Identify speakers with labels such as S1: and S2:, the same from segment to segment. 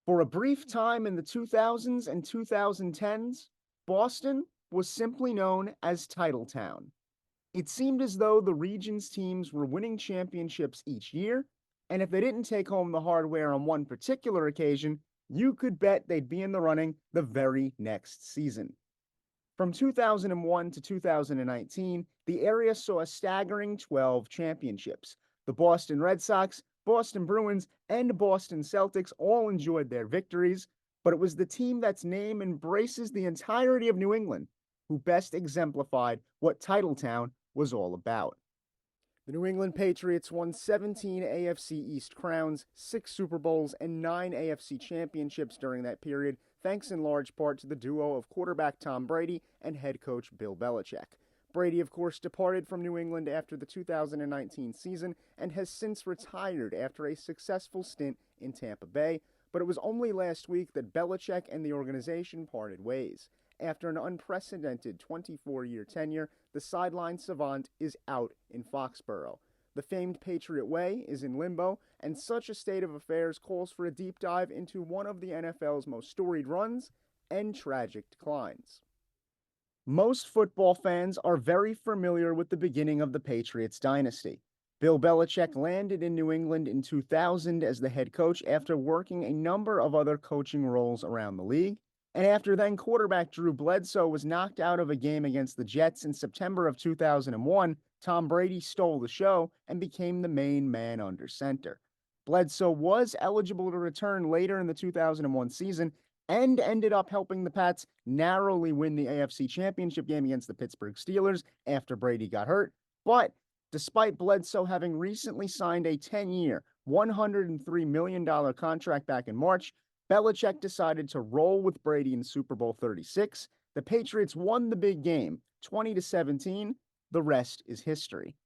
S1: For a brief time in the 2000s and 2010s, Boston was simply known as Titletown. It seemed as though the region's teams were winning championships each year, and if they didn't take home the hardware on one particular occasion, you could bet they'd be in the running the very next season. From 2001 to 2019, the area saw a staggering 12 championships. The Boston Red Sox, Boston Bruins, and Boston Celtics all enjoyed their victories, but it was the team that's name embraces the entirety of New England who best exemplified what Titletown was all about. The New England Patriots won 17 AFC East crowns, 6 Super Bowls, and 9 AFC championships during that period, thanks in large part to the duo of quarterback Tom Brady and head coach Bill Belichick. Brady, of course, departed from New England after the 2019 season and has since retired after a successful stint in Tampa Bay, but it was only last week that Belichick and the organization parted ways. After an unprecedented 24-year tenure, the sideline savant is out in Foxborough. The famed Patriot Way is in limbo, and such a state of affairs calls for a deep dive into one of the NFL's most storied runs and tragic declines. Most football fans are very familiar with the beginning of the Patriots dynasty. Bill Belichick landed in New England in 2000 as the head coach after working a number of other coaching roles around the league. And after then quarterback Drew Bledsoe was knocked out of a game against the Jets in September of 2001, Tom Brady stole the show and became the main man under center. Bledsoe was eligible to return later in the 2001 season and ended up helping the Pats narrowly win the AFC Championship game against the Pittsburgh Steelers after Brady got hurt. But despite Bledsoe having recently signed a 10-year, $103 million contract back in March, Belichick decided to roll with Brady in Super Bowl 36. The Patriots won the big game, 20-17. The rest is history.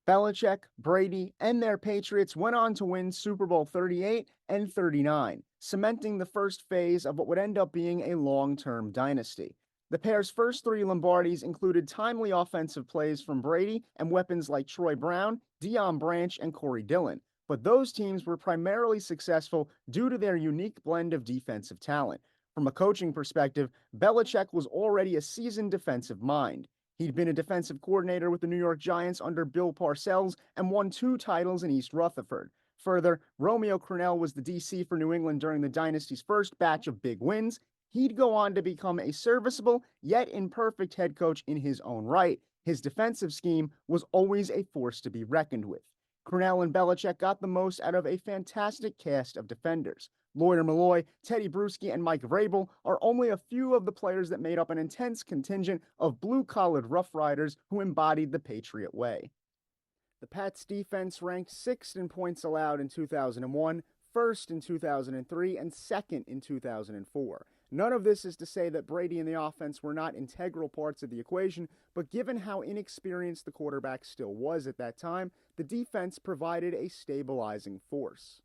S1: Belichick, Brady, and their Patriots went on to win Super Bowl 38 and 39, cementing the first phase of what would end up being a long-term dynasty. The pair's first 3 Lombardis included timely offensive plays from Brady and weapons like Troy Brown, Deion Branch, and Corey Dillon. But those teams were primarily successful due to their unique blend of defensive talent. From a coaching perspective, Belichick was already a seasoned defensive mind. He'd been a defensive coordinator with the New York Giants under Bill Parcells and won 2 titles in East Rutherford. Further, Romeo Crennel was the DC for New England during the dynasty's first batch of big wins. He'd go on to become a serviceable yet imperfect head coach in his own right. His defensive scheme was always a force to be reckoned with. Crennel and Belichick got the most out of a fantastic cast of defenders. Lawyer Malloy, Teddy Bruschi, and Mike Vrabel are only a few of the players that made up an intense contingent of blue-collared Rough Riders who embodied the Patriot way. The Pats' defense ranked 6th in points allowed in 2001, 1st in 2003, and 2nd in 2004. None of this is to say that Brady and the offense were not integral parts of the equation, but given how inexperienced the quarterback still was at that time, the defense provided a stabilizing force.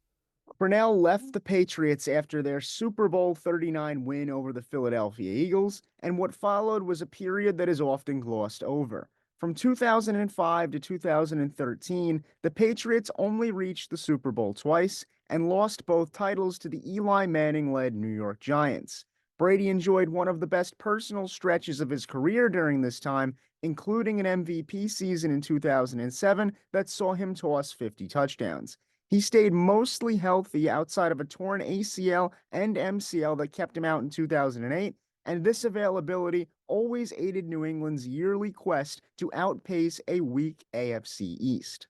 S1: Crennel left the Patriots after their Super Bowl 39 win over the Philadelphia Eagles, and what followed was a period that is often glossed over. From 2005 to 2013, the Patriots only reached the Super Bowl twice and lost both titles to the Eli Manning-led New York Giants. Brady enjoyed one of the best personal stretches of his career during this time, including an MVP season in 2007 that saw him toss 50 touchdowns. He stayed mostly healthy outside of a torn ACL and MCL that kept him out in 2008, and this availability always aided New England's yearly quest to outpace a weak AFC East.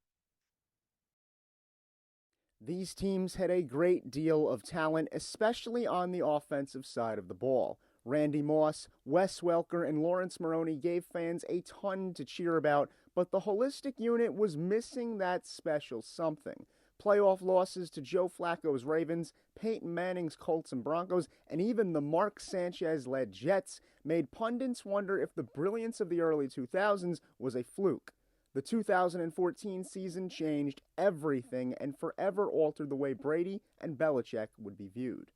S1: These teams had a great deal of talent, especially on the offensive side of the ball. Randy Moss, Wes Welker, and Lawrence Maroney gave fans a ton to cheer about, but the holistic unit was missing that special something. Playoff losses to Joe Flacco's Ravens, Peyton Manning's Colts and Broncos, and even the Mark Sanchez-led Jets made pundits wonder if the brilliance of the early 2000s was a fluke. The 2014 season changed everything and forever altered the way Brady and Belichick would be viewed.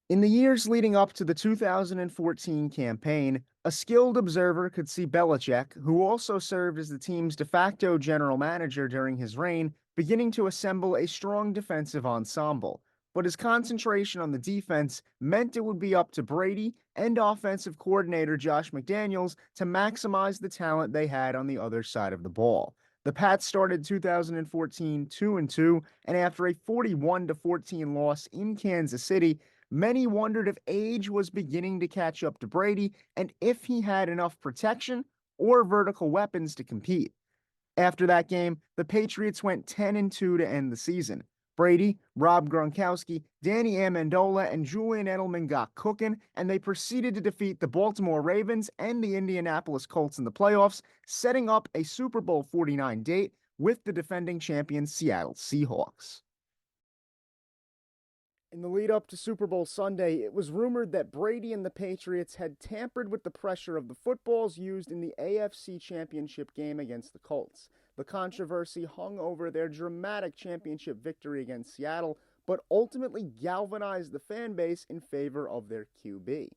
S1: In the years leading up to the 2014 campaign, a skilled observer could see Belichick, who also served as the team's de facto general manager during his reign, beginning to assemble a strong defensive ensemble. but his concentration on the defense meant it would be up to Brady and offensive coordinator Josh McDaniels to maximize the talent they had on the other side of the ball. The Pats started 2014 2-2, and after a 41-14 loss in Kansas City, many wondered if age was beginning to catch up to Brady and if he had enough protection or vertical weapons to compete. After that game, the Patriots went 10-2 to end the season. Brady, Rob Gronkowski, Danny Amendola, and Julian Edelman got cooking, and they proceeded to defeat the Baltimore Ravens and the Indianapolis Colts in the playoffs, setting up a Super Bowl 49 date with the defending champion Seattle Seahawks. In the lead up to Super Bowl Sunday, it was rumored that Brady and the Patriots had tampered with the pressure of the footballs used in the AFC Championship game against the Colts. The controversy hung over their dramatic championship victory against Seattle, but ultimately galvanized the fan base in favor of their QB.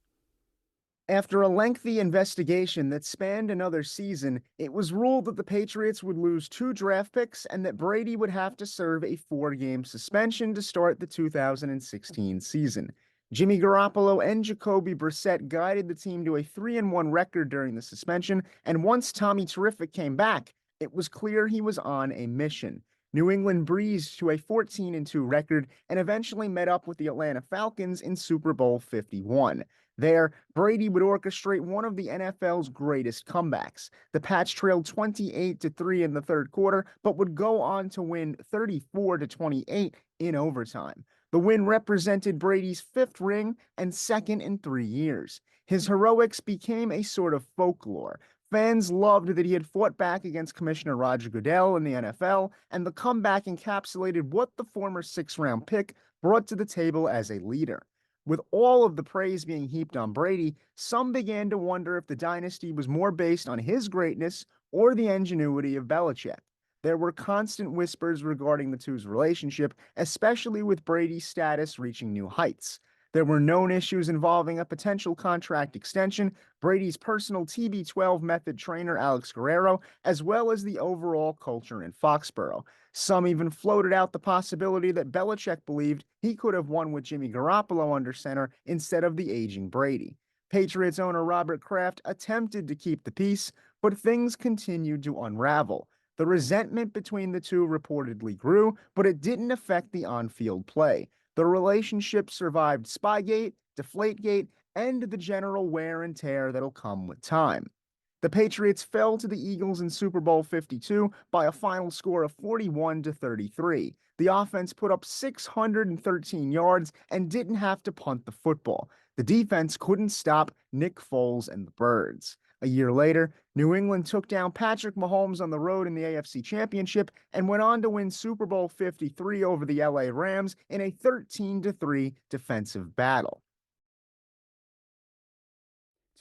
S1: After a lengthy investigation that spanned another season, it was ruled that the Patriots would lose 2 draft picks and that Brady would have to serve a 4-game suspension to start the 2016 season. Jimmy Garoppolo and Jacoby Brissett guided the team to a 3-1 record during the suspension, and once Tommy Terrific came back, it was clear he was on a mission. New England breezed to a 14-2 record and eventually met up with the Atlanta Falcons in Super Bowl 51. There, Brady would orchestrate one of the NFL's greatest comebacks. The Pats trailed 28-3 in the third quarter, but would go on to win 34-28 in overtime. The win represented Brady's 5th ring and 2nd in 3 years. His heroics became a sort of folklore. Fans loved that he had fought back against Commissioner Roger Goodell in the NFL, and the comeback encapsulated what the former 6th-round pick brought to the table as a leader. With all of the praise being heaped on Brady, some began to wonder if the dynasty was more based on his greatness or the ingenuity of Belichick. There were constant whispers regarding the two's relationship, especially with Brady's status reaching new heights. There were known issues involving a potential contract extension, Brady's personal TB12 method trainer Alex Guerrero, as well as the overall culture in Foxborough. Some even floated out the possibility that Belichick believed he could have won with Jimmy Garoppolo under center instead of the aging Brady. Patriots owner Robert Kraft attempted to keep the peace, but things continued to unravel. The resentment between the two reportedly grew, but it didn't affect the on-field play. The relationship survived Spygate, Deflategate, and the general wear and tear that'll come with time. The Patriots fell to the Eagles in Super Bowl 52 by a final score of 41-33. The offense put up 613 yards and didn't have to punt the football. The defense couldn't stop Nick Foles and the Birds. A year later, New England took down Patrick Mahomes on the road in the AFC Championship and went on to win Super Bowl 53 over the LA Rams in a 13-3 defensive battle.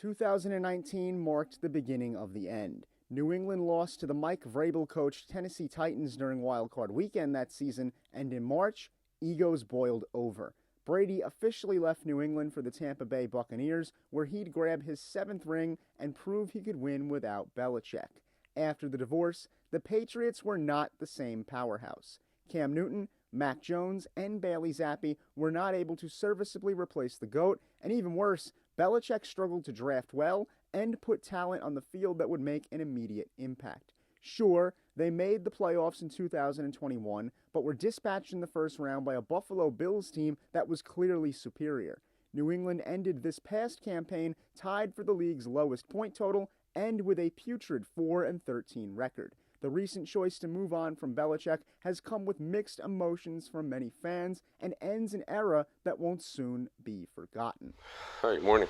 S1: 2019 marked the beginning of the end. New England lost to the Mike Vrabel-coached Tennessee Titans during Wild Card Weekend that season, and in March, egos boiled over. Brady officially left New England for the Tampa Bay Buccaneers, where he'd grab his 7th ring and prove he could win without Belichick. After the divorce, the Patriots were not the same powerhouse. Cam Newton, Mac Jones, and Bailey Zappi were not able to serviceably replace the GOAT, and even worse, Belichick struggled to draft well and put talent on the field that would make an immediate impact. Sure, they made the playoffs in 2021, but were dispatched in the first round by a Buffalo Bills team that was clearly superior. New England ended this past campaign tied for the league's lowest point total and with a putrid 4-13 record. The recent choice to move on from Belichick has come with mixed emotions from many fans and ends an era that won't soon be forgotten.
S2: All right, morning.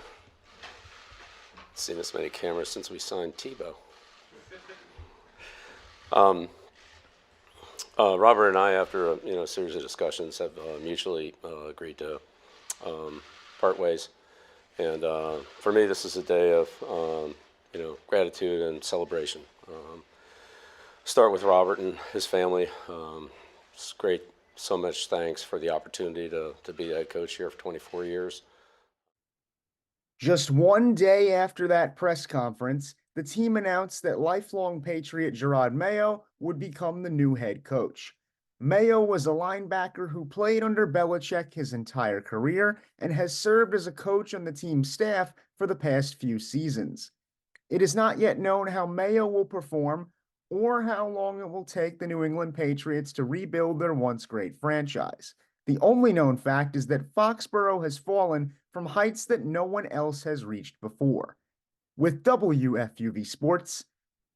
S2: Seen this many cameras since we signed Tebow. Robert and I, after a series of discussions, have mutually agreed to part ways. And for me, this is a day of gratitude and celebration. Start with Robert and his family. It's great. So much thanks for the opportunity to be the head coach here for 24 years.
S1: Just one day after that press conference, the team announced that lifelong Patriot Gerard Mayo would become the new head coach. Mayo was a linebacker who played under Belichick his entire career and has served as a coach on the team's staff for the past few seasons. It is not yet known how Mayo will perform or how long it will take the New England Patriots to rebuild their once great franchise. The only known fact is that Foxborough has fallen from heights that no one else has reached before. With WFUV Sports,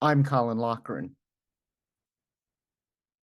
S1: I'm Colin Loughran.